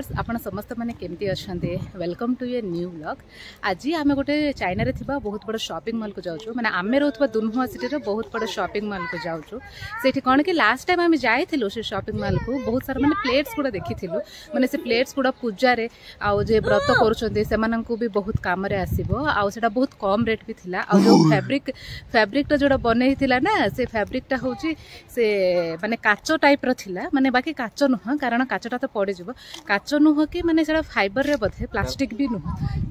Viewers आपण समस्त माने केमती अछंते welcome to a new vlog. आज आम गोटे चाइना रे थिबा बहुत बड़ शॉपिंग मॉल को जाउछु माने आमे रहउथबा दुनहुआ सिटी रे बहुत बड़ शॉपिंग मॉल को जाउछु। सेठी कोन के लास्ट टाइम आमे जाइथिलु से शॉपिंग मॉल को बहुत सारा माने प्लेट्स गुडा देखिथिलु माने से प्लेट्स गुडा पूजा रे आउ जे व्रत करूछन्ते सेमानन को भी बहुत काम रे आसीबो आउ सेटा बहुत कम रेट भी थिला आउ जो फैब्रिक टा जोडा बनै थिला ना से फैब्रिक टा होची से माने काचो टाइप रो थिला माने बाकी काचो नुह कारण काचोटा तो पड़े जीवो काचो नुह कि माने सेटा फाइबर रे बधे प्लास्टिक भी नुह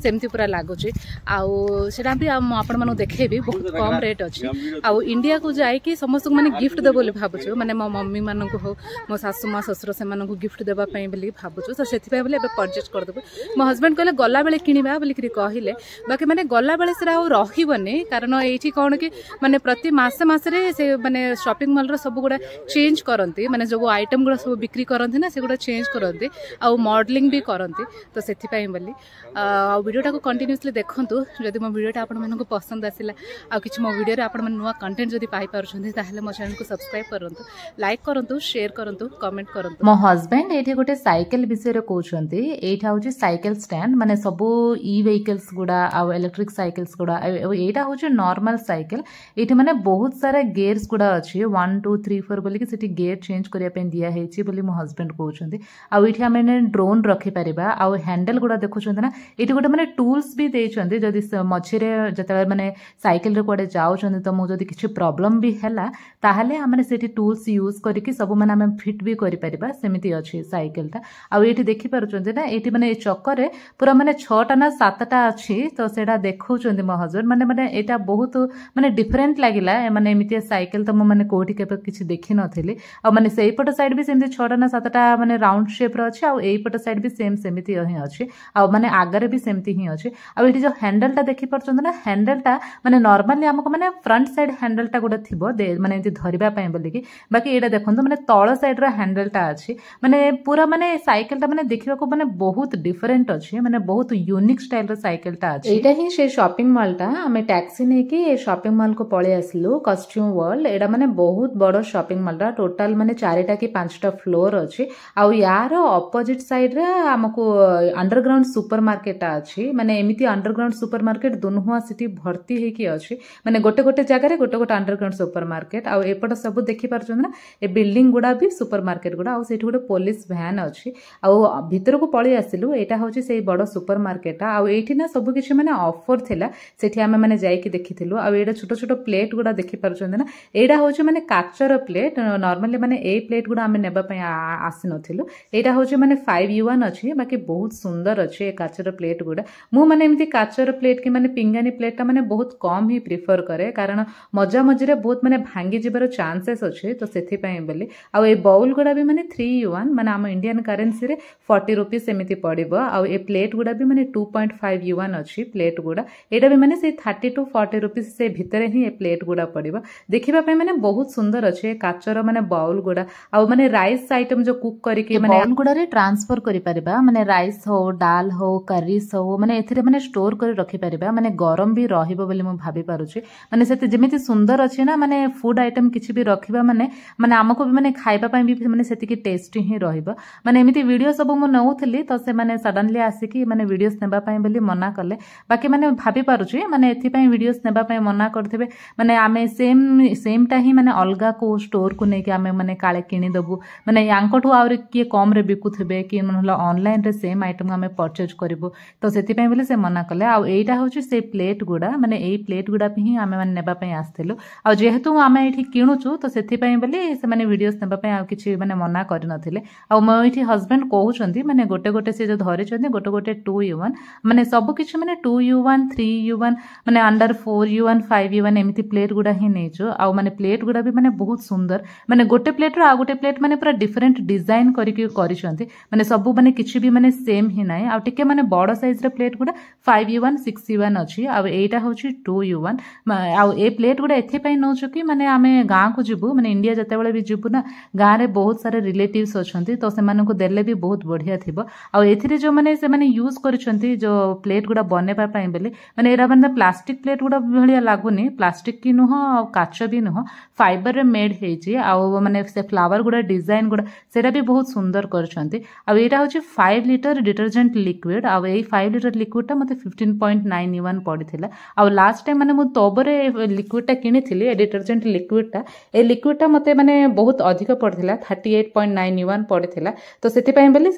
सेमती पूरा लागुची आउ सेटा भी आपण मानु देखेबी बहुत कम रेट अछि आउ इंडिया को जाय कि समस्त माने गिफ्ट दे बोली भाबुछु माने मो मम्मी मानन को हो मो सासु मा ससुर से मानन को गिफ्ट देबा पई बोली भाबुछु तो सेथि पई बोले परचेज कर देबो। मो हस्बैंड कहले गला बेले किनिबा बोली कि कहिले बाकी माने गला बेले सेरा आ रहिबने कारण एठी कोन कि माने प्रति मास रे से माने शॉपिंग मॉल रो सब गुडा चेंज करंती माने जो आइटम गुडा सब बिक्री करंती ना से गुडा चेंज करंती आउ मॉडलिंग भी करंती तो सेथि पई बोली आ वीडियोटा को कंटिन्यूअसली देखंतु जदि मो वीडियोटा आपण मन को पसंद आसिला आ किछ मो वीडियो रे आपण मन नुवा कंटेंट जदि पाई पारुछन्ती ताहले मो चैनल को सब्सक्राइब करंतु लाइक करंतु शेयर करंतु कमेंट करंतु। मो हस्बैंड एठी गोटे साइकिल विषय रे कहउछन्ती एठा होची साइकिल स्टैंड माने सबो ई व्हीकल्स गुडा आ इलेक्ट्रिक साइकिल्स गुडा एटा होची नॉर्मल साइकिल एठी माने बहुत सारा गियर्स गुडा अछि 1 2 3 4 बोली कि सेठी गियर चेंज करिया पे दिया हेची बोली मो हस्बैंड कहउछन्ती आ एठी हमें ड्रोन रखि परिबा आ हैंडल गुडा देखुछन्ती ना एठी गोटे माने टूल्स भी देछन्ती जदि मछिरे जते माने साइकिल रे कोडे जाउछन्ती त मो जदि किछि प्रॉब्लम भी हैला ताहले हमने सेठी टूल्स यूज करिकि सब माने हम फिट भी करि परिबा सेमिति अछि साइकिल ता आ एठी देखि पारुछन्ती ना एठी माने ए चक्कर रे पूरा माने 6टा ना 7टा अछि तो सेडा देखौछन्ती मो हस्बैंड माने माने एटा बहुत माने डिफरेंट लागिला माने एमिति साइकिल त मो माने कोठी केबे किछि देखि नथिले आ माने सेही पट साइड भी सेमिति 6टा ना 7टा माने राउंड शेप रो अछि आ एही पट साइड भी सेम सेमिति ही अछि आ माने आगरे भी सेमिति ही अछि आ एठी जो हैंडल ता देखि परछन्ती ना हैंडल ता माने नॉर्मली हमको माने फ्रंट साइड हैंडल ता गोटे थिबो माने एति धरिबा पय बोली कि बाकी एटा देखंतु माने तळ साइड रो हैंडल ता अछि माने पूरा माने साइकिल ता माने देखिबा को माने बहुत डिफरेंट अछि माने बहुत यूनिक स्टाइल रो साइकिल ता अछि। एटा ही से शॉपिंग मॉल ता हमें टैक्सी नै कि ए शॉपिंग मॉल को पळे आसलु कॉस्ट्यूम वर्ल्ड एटा माने बहुत बड़ शॉपिंग मॉल ता टोटल माने 4टा कि 5टा फ्लोर अछि आ यार ऑपोजिट साइड रे हमको अंडरग्राउंड सुपर मार्केट अछि माने एमिति अंडरग्राउंड सुपर मार्केट दुनहुआ सिटी भर्ती हे कि अछि माने गोटे गोटे जगह रे गोटे गोटे अंडरग्राउंड सुपर मार्केट आ एपट सब देखि परछन ना ए बिल्डिंग गुडा भी सुपर मार्केट गुडा आ सेठी गोटे पुलिस वैन अछि आ भीतर को पळे आसिलु एटा होची से बड़ सुपर मार्केट आ एठी ना सब किछि माने ऑफर थिला सेठी हमें माने जाई कि देखिथिलु आ एटा छोटो छोटो प्लेट गुडा देखि परछन ना एटा होची माने काचर प्लेट नॉर्मली माने ए प्लेट गुडा हमें नेबा पय आसी नथिलु एटा होची माने 5 युआन अछि बाकी बहुत सुंदर अछि काचर प्लेट गुडा मु माने एमिति काचर प्लेट कि माने पिंगानी प्लेट ता माने बहुत कम ही प्रिफर करे कारण मजा मजरे बहुत माने भांगी जिबार चांसेस अछि तो सेथि पय बोली आ ए बाउल गुडा भी माने 3 युआन माने हम इंडियन करेंसी रे 40 रुपीस एमिति पड़िबो आ ए प्लेट गुडा भी माने 2.5 युआन अछि प्लेट गुडा एटा भी माने से 30 टू 40 रुपीस से भितरे ही ए प्लेट गुडा पड़िबो देखिबा पय माने बहुत सुंदर अछि काचर माने बाउल गुडा आ माने राइस आइटम जो कुक करी के माने बाउल गुडा रे ट्रांसफर करि परिबा माने राइस हो दाल हो करीस हो माने एथिरे माने स्टोर करि रखि परिबा माने गरम भी रहिबो बोली म भाबी पारुछि माने सेते जेमिति सुंदर अछि ना माने फूड आइटम किछि भी रखिबा माने माने हमको भी माने खाइबा पय भी माने सेति की टेस्टी ही रहिबो माने एमिति वीडियो सब म नउथली तो से माने सडनली आसी कि माने वीडियोस नेबा पय बोली मना करले बाकी माने भाबी पारुछि माने एथि पय वीडियोस नेबा पय मना करथिबे माने आमे सेम टा ही माने अलगा को स्टोर को नै कि आमे माने काळे किनि दबु माने यांकठु आउर के कम रे बिकुथिबे कि मनला ऑनलाइन रे सेम आइटम आमे परचेज करबो तो सेति पय बोले से मना करले आ एटा होछि से प्लेट गुडा माने एई प्लेट गुडा ही आमे माने नेबा पय आस्थिलु आ जेहेतु आमे एठी किणुचु तो सेति पय बोली से माने वीडियोस नेबा पय आ किछि माने मना करि नथिले आ म एठी हस्बैंड कहउछन्ती माने गोटे गोटे से जो धरि छन्ती गोटे गोटे 2 युआन माने सब किछि माने 2 युआन 3 युआन माने अंडर 4 युआन 5 युआन एमिति प्लेट गुडा ही नेचो आ माने प्लेट गुडा भी माने बहुत सुंदर माने गोटे प्लेट रो आ गोटे प्लेट माने पूरा डिफरेंट डिजाइन करिकि करिसन्ती माने सब माने किछि भी माने सेम ही नाय आ टिके माने बड़ साइज रे प्लेट गुडा 5 युआन 6 युआन अछि आ एटा होछि 2 युआन आ ए प्लेट गुडा एथि पय नउछु कि माने आमे गां को जिबु माने इंडिया जते बेले भी जिबु ना गां रे बहुत सारे रिलेटिव्स अछन्ती तो से माने को देले भी बहुत बढ़िया थिबो आ एथिरे जो माने से माने यूज करिसन्ती जो प्लेट गुडा बनेबा पय बोली माने एरा माने प्लास्टिक प्लेट गुडा भलिया लागुनी प्लास्टिक की नुह काच भी नुह फाइबर रे मेड हेची आ माने से फ्लावर गुडा डिजाइन गुडा सेरा भी बहुत सुंदर करछन्ती आ एटा हूँ 5 लिटर डिटर्जेंट लिक्विड आ 5 लिटर लिक्विडटा मत 15.91 पड़ता आ लास्ट टाइम मैंने तबरे लिक्विडटा किनी डिटर्जेंट लिक्विडटा ए लिक्विडटा मत मैंने बहुत अधिक पड़ता 38.91 पड़ता तो से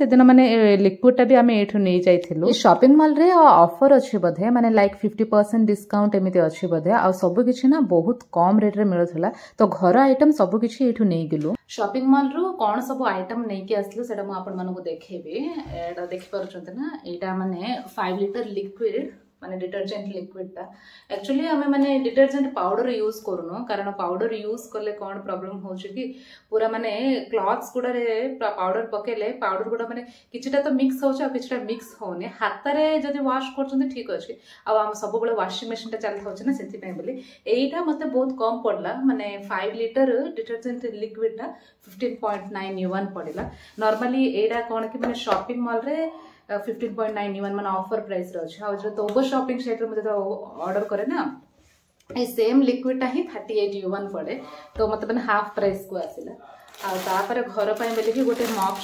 दिन मैंने लिक्विडटा भी आम ये नहीं जाइलु शॉपिंग मॉल रे ऑफर अच्छी बोधे माने लाइक 50% डिस्काउंट एमती अच्छी बोधे आ सब किछि ना बहुत कम रेट रे मिलुथला तो घर आइटम सब किछि एठु नहीं गेलु शॉपिंग मॉल रो कौन सब आइटम नहीं के आसलु सेटा म आपन मानको देखेबे एटा देखि पारुछन्ते ना एटा माने 5 लिटर लिक्विड माने डिटर्जेंट लिक्विडटा एक्चुअली आमे माने डिटर्जेंट पाउडर यूज करूनो कारण पाउडर यूज करले कौन प्रॉब्लम होछि कि पूरा माने क्लॉथ्स गुडा रे पाउडर पकेले पाउडर गुडा माने किछटा तो मिक्स होछ आ किछटा मिक्स होने हाथ रे जदी वॉश करछन्ते ठीक अछि आ हम सब बळे वॉशिंग मशीन टा चलथा होछ ना सेति पय बोली एइटा मते बहुत कम पड़ला माने 5 लिटर डिटर्जेंट लिक्विडटा 15.91 पड़िला नॉर्मली एडा कोन कि माने शॉपिंग मॉल रे 15.91 माने ऑफर प्राइस रे अछि आ जो तो शॉपिंग साइट रे मते ऑर्डर करे ना ए सेम लिक्विड टा ही 38 पड़े तो मतलब मैंने हाफ प्राइस को आसिला आपर घर पर बोल कि गोटे मॉप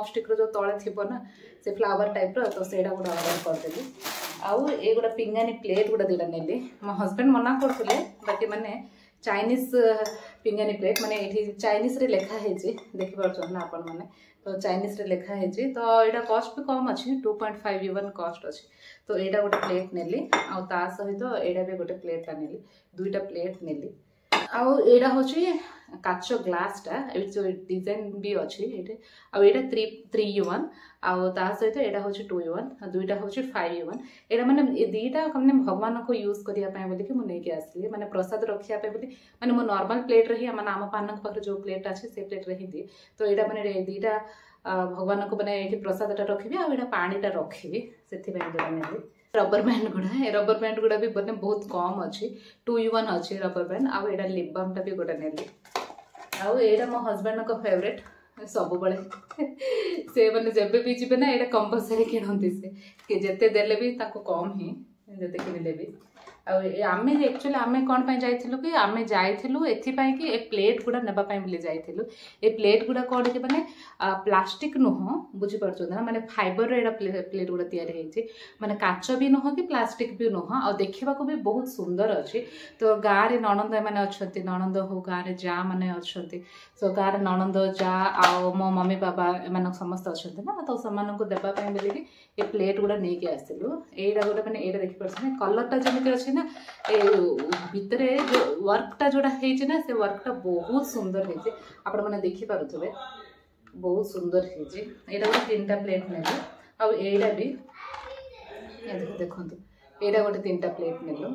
स्टिक रो जो तले थी ना से फ्लावर टाइप रो तो सेटा गोटे ऑर्डर करदेली आउ ए गोटे पिंगानी प्लेट गोटे दुटा नेली मो हस्बैंड मना करथिले बाकी माने चाइनीज पिंगानी प्लेट माने एठी चाइनीज रे लिखा है जी देखि परछन ना आपण माने तो चाइनीज रे लिखा है जी तो एटा कॉस्ट भी कम अछि 2.5 इवन कॉस्ट अछि तो एटा गोटे प्लेट नेली आ ता सहित एटा भी गोटे प्लेट ता नेली दुईटा प्लेट नेली आउ एडा होची काचो ग्लास टा ए जो डिजाइन भी अछि एटे आ एटा 3 युवन आ ता सहित एडा होची 2 युवन दुईटा होची 5 युवन एडा माने ए दीटा हमने भगवान को यूज करिया पय बोली कि मु नै के आसली माने प्रसाद रखिया पय बोली माने मो नॉर्मल प्लेट रही माने नाम पानक पाखर जो प्लेट अछि से प्लेट रही दी तो एडा माने दीटा भगवान को माने एठी प्रसाद टा रखिबी आ एडा पानी टा रखिबी सेथि पय देने रबर बैंड गुड़ा भी बने बहुत कम अच्छी 2 युवन अच्छी रबर बैंड आउ एटा लिप बाम टा भी गोटे नेली आउ एटा मो हस्बैंड को फेवरेट सब बळे से माने जेबे भी जिबे ना एटा कंपलसरी किनंती से कि जते देले भी ताको कम ही जते किनले भी आमे एक्चुअली आमे कौन पाई जाइथिलु कि आमे जाइथिलु एथि पाई कि ए प्लेट गुडा नेबा पाई मिले जाइथिलु ए प्लेट गुडा कोड के माने प्लास्टिक नुह बुझि परछो ना माने फाइबर रे एडा प्लेट गुडा तयार हेछि माने काच भी नुह कि प्लास्टिक भी नुह आ देखिबा को भी बहुत सुंदर अछि तो गां रे ननंद माने अछंती ननंद हो गां रे जा माने अछंती सो गां रे ननंद जा आ मो मम्मी बाबा माने समस्त अछंती ना तो समान को देबा पाई बोली कि ए प्लेट गुडा नै के आसिलु एडा गुडा माने एडा देखि परछने कलर टा जेमिति अछि ना ए भितरे जो वर्क टा जोड़ा हेछि ना से वर्क टा बहुत सुंदर हेछि आपण माने देखि पारुथबे बहुत सुंदर हेछि एडा गोटे तीनटा प्लेट नेलु आ एडा भी देखंतु एडा गोटे तीनटा प्लेट नेलु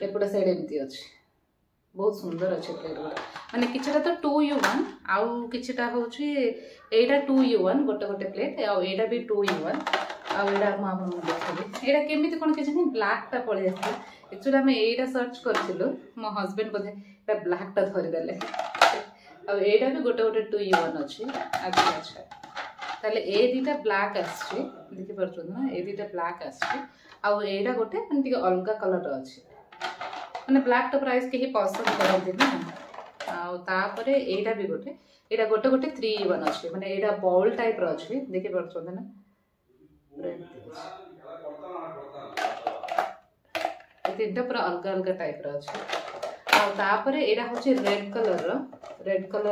एपटा साइड एमती अछि बहुत सुंदर अछि प्लेट गोटे माने किछटा तो 2 युवन आउ किछटा होछि एडा 2 युवन गोटे गोटे प्लेट आ एडा भी 2 युवन आउडा म आपन देखली एडा केमिति कोन के जनी ब्लैक टा पळे आछि एक्चुअली हम एडा सर्च करथिलु मो हस्बैंड बोधे एडा ब्लैक टा धरि देले आ एडा भी गोटे गोटे 2 युवन अछि अच्छा अच्छा ताले ए दीटा ब्लैक आछि देखि परछु ना ए दीटा ब्लैक आछि आ एडा गोटे माने अलगा कलर अछि माने ब्लैक टा प्राइस के ही पसंद करथि ना आ तापरे एडा भी गोटे एडा गोटे गोटे 3 युवन अछि माने एडा बाउल टाइप रो अछि देखि परछु ना तीनटा पूरा अलग अलग टाइप तापर एडा होचे रेड कलर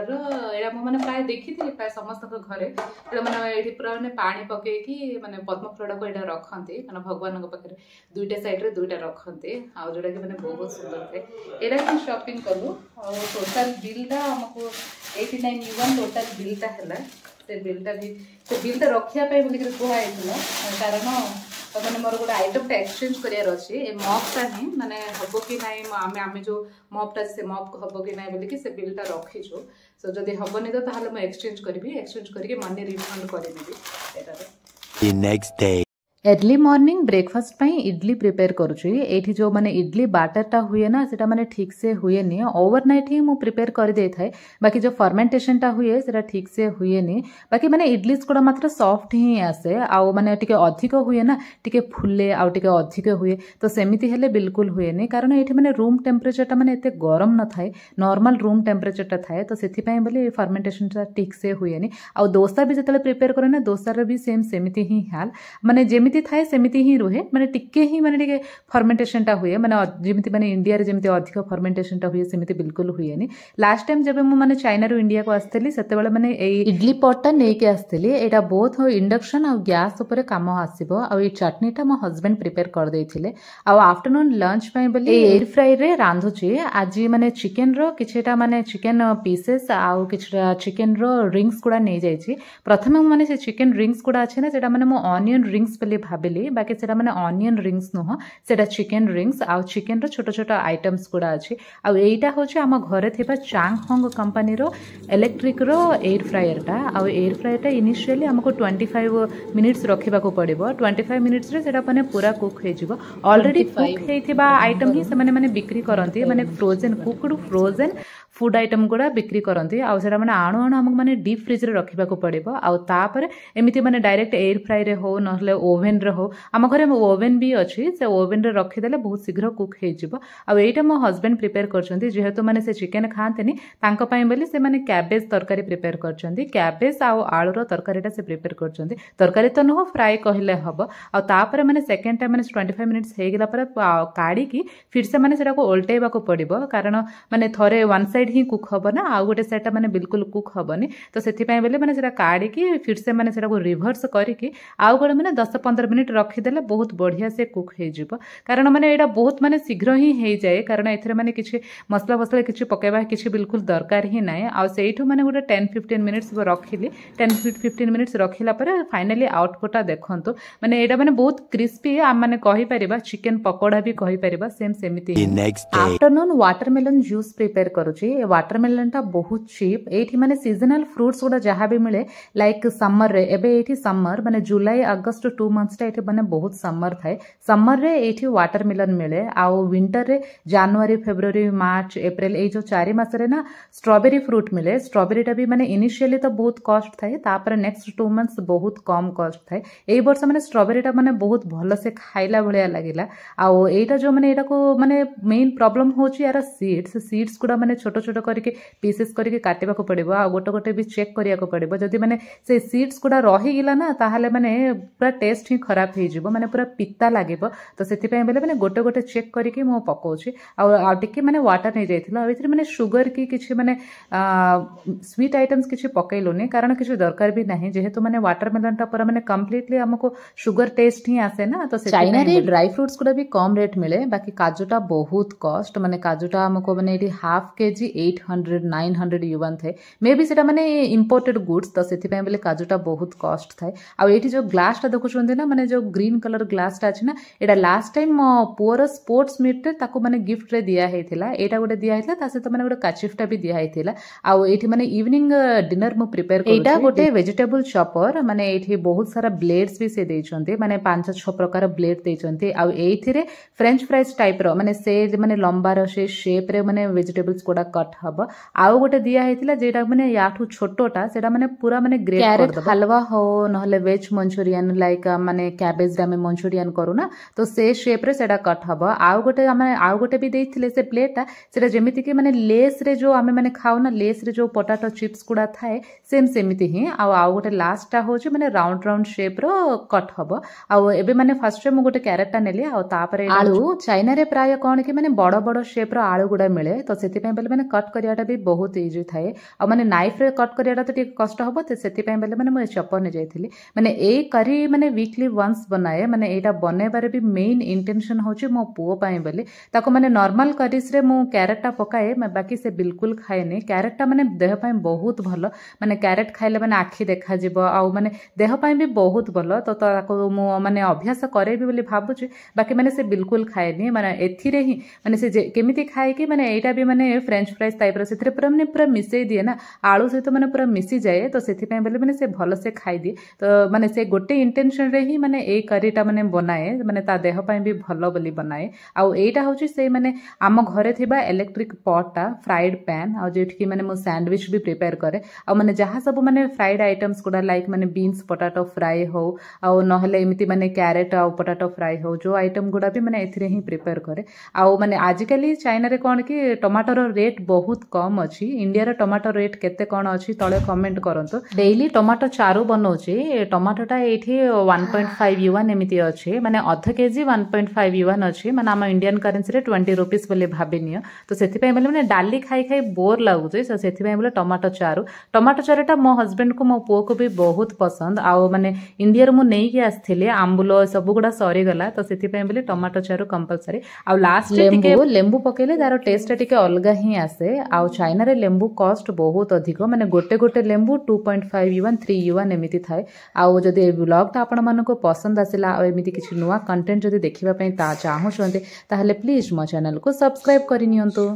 रो एडा मो माने प्राय देखिथिले प्राय समस्त घरे एडा माने एठी पूरा माने पानी पके कि माने पद्म फूल को एडा रखंती माने भगवान को पाखरे दुईटा साइड रे दुईटा रखंती आ जोडा कि माने बहुत सुंदर थे एडा कि शॉपिंग करू और टोटल बिल दा हमको 89 युवन टोटल बिल ता हला से बिल ता रखिया पे बोली के कोहा आइथिला कारण मैंने मोर गोटे आइटम टा एक्सचेंज करियार अछि ए मॉप टा ही माने हबो कि नाही आमे जो मॉप टा से मॉप हबो कि नाही बोली कि से बिल टा रखिछु सो जदी हबोनी तो ताहाले म एक्सचेंज करबी एक्सचेंज करके मनी रिफंड करि देबी एटा the next day early morning breakfast पे इडली प्रिपेयर करुच्छी एठी जो माने इडली बैटरटा हुए ना सेटा माने ठीक से हुए नहीं ओवरनाइट ही मु प्रिपेयर कर दे थाए बाकी जो फर्मेंटेशनटा हुए सेटा ठीक से हुए नहीं बाकी माने इडली गुड़ा मात्र सॉफ्ट ही आसे आउ माने टिके अधिक हुए ना टिके फुले आउ टिके अधिक हुए तो सेमिति हेले बिल्कुल हुए नहीं कारण एठी माने रूम टेम्परेचरटा माने एते गरम न थाए नॉर्मल रूम टेम्परेचरटा थाए तो सेथि पई बोली फर्मेंटेशनटा ठीक से हुए नहीं आउ डोसा भी जतले प्रिपेयर करे ना डोसा रे भी सेम सेमिति ही हाल माने जेमिति थाए सेमिति ही रुहे माने टिके ही माने टिके फर्मेंटेशनटा हुए माने जेमिति माने इंडिया रे जेमिति अधिक फर्मेंटेशनटा हुए सेमिति बिल्कुल हुए नहीं लास्ट टाइम जब मु माने चाइना रो इंडिया को आस्तली सेते बेले माने ए इडली पॉटटा नै के आस्तली एटा बोथ इंडक्शन आ गैस ऊपर काम आसीबो आ ए चटनीटा मो हस्बैंड प्रिपेयर कर देथिले आ आफ्टरनून लंच पई बोली एयर फ्राई रे रांधुची आज माने चिकन रो किछटा माने चिकन पीसेस आ किछटा चिकन रो रिंग्स गुडा नै जायछि प्रथमे माने से चिकन रिंग्स गुडा अछि ना सेटा माने मो ऑनियन रिंग्स बोली भाबिली बाकी सेटा माने ऑनियन रिंग्स नुह सेटा चिकन रिंग्स आ चिकन रो छोट छोट आइटम्स गुडा अछि आ एटा होछि हम घरे थिबा चांगहोंग कंपनी रो इलेक्ट्रिक रो एयर फ्रायर टा आ एयर फ्रायर टा इनिशियली हमको 25 मिनिट्स रखिबा को पड़िबो 25 मिनिट्स रे सेटा माने पूरा कुक हे जिवो ऑलरेडी कुक हेथिबा आइटम ही से माने बिक्री करंती माने frozen cooked frozen food item गुड़ा बिक्री करंती आ सेटा माने आणु आणु हमको माने डीप फ्रिज रे रखिबा को पड़िबो आ तापर एमिति माने डायरेक्ट एयर फ्राई रे हो नहले ओवन रे हो आम घरे ओवन भी अच्छी से ओवन रे रखी देले बहुत शीघ्र कुक हे जिवो आ एटा मो हस्बैंड प्रिपेयर करछंती जेहेतु माने से चिकन खांतेनी तांको पई बोली से माने कैबेज तरकारी प्रिपेयर करछंती कैबेज आ आलू रो तरकारीटा से प्रिपेयर करछंती तरकारी तो नो फ्राई कहले हबो आ तापर माने सेकंड टाइम माने 25 मिनिट्स हे गेला पर काडी की फिर से माने सेटा को उल्टेबा को पड़िबो कारण माने थरे वन साइड ही कुक हबो ना आ गोटे साइड माने बिल्कुल कुक हबोनी तो सेथि पई बोले माने सेटा काडी की फिर से माने सेटा को रिवर्स करी की आउ गोटे माने 10-15 मिनिट रखी देले बहुत बढ़िया से कुक हे जिवो कारण माने एटा बहुत माने शीघ्र ही हे जाए कारण एथरे माने किछि मसला मसला किछि पकेबा किछि बिल्कुल दरकार ही नाय आ सेइठो माने गोटे 10-15 मिनिट्स रखिली 10-15 मिनिट्स रखिला पर फाइनली आउटपुट देखंतु माने एटा माने बहुत क्रिस्पी आ माने कहि परिबा चिकन पकोड़ा भी कहि परिबा सेम सेमिति आफ्टरनून वाटरमेलन जूस प्रिपेयर करूची ए वाटरमेलन टा बहुत चीप एठी माने सीजनल फ्रूट्स गुडा जहा भी मिले लाइक समर रे एबे एठी समर माने जुलाई अगस्त 2 मंथ्स टा एठी माने बहुत समर थाए समर रे एठी वाटरमेलन मिले आ विंटर रे जनवरी फेब्रुआरी मार्च अप्रैल ए जो 4 मास रे ना स्ट्रॉबेरी फ्रूट मिले स्ट्रॉबेरी टा भी माने इनिशियली तो बहुत कॉस्ट थाए तापर नेक्स्ट 2 मंथ्स बहुत कम कॉस्ट थाए ए वर्ष माने स्ट्रॉबेरी टा माने बहुत भलो से खाइला भलिया लागिला आ एटा जो माने एटा को माने मेन प्रॉब्लम होची यार सीड्स गुडा माने छोट छोट करके पीसेस करके काटिबा को पड़िबो आ गोटे गोटे भी चेक करिया को पड़िबो जदी माने से सीड्स गुडा रही गिला ना ताहाले माने पूरा टेस्ट ही खराब हे जिवो माने पूरा पित्ता लागिबो तो सेति पय बेले माने गोटे गोटे चेक करके मो पकोछि आ टिके माने वाटर नै जायथिला आ एथि माने शुगर की किछि माने स्वीट आइटम्स किछि पकैलोनी कारण किछि दरकार भी नाही जेहेतु माने वाटरमेलन टा पूरा माने कंप्लीटली हमको शुगर टेस्ट ही आसे ना तो चाइना रे ड्राई फ्रूट्स गुडा भी कम रेट मिले बाकी काजूटा बहुत कॉस्ट माने काजूटा हमको माने एटी हाफ केजी 800-900 युवान थे मे बी सेटा माने इंपोर्टेड गुड्स तो सेति पय बोले काजूटा बहुत कॉस्ट थाए आ एटी जो ग्लास टा देखुछोंते ना माने जो ग्रीन कलर ग्लास टा अछि ना एटा last time poor sports meet रे ताको माने गिफ्ट रे दिया हेथिला एटा गोटे दिया हेथिला ता से तो माने गोटे काचिफ्टा भी दिया हेथिला आ एटी माने इवनिंग डिनर मु प्रिपेयर करू एटा गोटे वेजिटेबल चॉपर माने एठी बहुत सारा ब्लेड्स भी से देइछोंते माने 5-6 प्रकार ब्लेड देइछोंते आ एथिरे फ्रेंच फ्राइज टाइप रो माने से माने लंबा रो से शेप रे माने वेजिटेबल्स कोडा कट हबो आउ गोटे दिया हेतिला जेटा माने याठू छोटोटा सेटा माने पूरा माने ग्रेट कर दबो हलवा हो नहले वेज मंचूरियन लाइक माने कैबेज रे में मंचूरियन करू ना तो से शेप रे सेटा कट हबो आउ गोटे भी देइथिले से प्लेटटा सेटा जेमिति कि माने लेस रे जो आमे माने खाउ ना लेस रे जो पोटैटो चिप्स कुडा थाए सेम सेमिति ही आउ गोटे लास्ट टा होची माने राउंड शेप रो कट हबो आउ एबे माने फर्स्ट रे मु गोटे कैरेट नेली आउ तापरे आलू चाइना रे प्राय कोन कि माने बड़ बड़ शेप रो आलू गुडा मिले तो सेति पय बेले माने कट करियाटा भी बहुत इजी थाए आ माने नाइफ रे कट करियाटा तो ठीक कष्ट हबो ते सेति पय बेले माने मु चॉपर ने जाइथिली माने ए करी माने वीकली वंस बनाए माने एटा बने बारे भी मेन इंटेंशन होची मो पुओ पय बेले ताको माने नॉर्मल करीस रे मु कैरेट पकाए बाकी से बिल्कुल खाए नहीं कैरेट माने देह पय बहुत भलो माने कैरेट खाइले माने आखि देखा जिवो आ माने देह पय भी बहुत भलो तो ताको मु माने अभ्यास करे भी बोली भाबुची बाकी माने से बिल्कुल खाए नहीं माने एथिरे ही माने से केमिति खाए कि माने एटा भी माने फ्रेंच फ्राइज टाइप रो सेथिरे पूरा मिसई दिए ना आलू सहित माने पूरा मिसी जाए तो सेथि पय बोले माने से भलो से खाई दिए तो माने से गोटे इंटेंशन रे ही ही माने ए करीटा माने बनाए माने ता देह पई भी भलो बोली बनाए आउ एटा होची से माने आम घरे थिबा इलेक्ट्रिक पॉटा फ्राइड पैन आ जेठकी माने मो सैंडविच भी प्रिपेयर करे आ माने जहा सब माने फ्राइड आइटम्स गुडा लाइक माने बीन्स पोटैटो फ्राई हो आ नहले एमिति माने कैरेट आ पोटैटो फ्राई हो जो आइटम गुडा भी माने एथिरे ही प्रिपेयर करे आ माने आजिकली चाइना रे कोन कि टमाटर रेट बहुत कम अछि इंडिया रे टमाटर रेट केते कोन अछि तळे कमेंट करंतो डेली टमाटो चारू बनौचे टमाटोटा एठी 1.5 युआन एमिति अच्छे माने अध केजी 1.5 युआन अच्छे माने आम इंडियन करेंसी रे 20 रुपीस बोले भाबिनियो तो सेथिपय माने डाली खाई खाई बोर लागुचे सो सेथिपय बोले टमाटो चारूटा मो हस्बैंड को मो पुओ को भी बहुत पसंद आउ माने इंडिया रे मु नेई के आस्थिले आंबुलो सब गुडा सरी गला तो सेथिपय बोले टमाटो चारू कंपलसरी आउ लास्ट लेंबू पकेले तार टेस्ट टिके अलगा ही आसे आउ चाइना रे लेंबू कॉस्ट बहुत अधिक माने गोटे लेंबू 2.5 युआन 3 युआन एमिति थाए आउ जदि ए व्लॉगटा आपण मानको पसंद आसिला आ एमिति किछि नुवा कंटेंट जदि देखिबा पई ता चाहू छन्ते ताहले प्लीज मो चैनल को सब्सक्राइब करि नियंतु।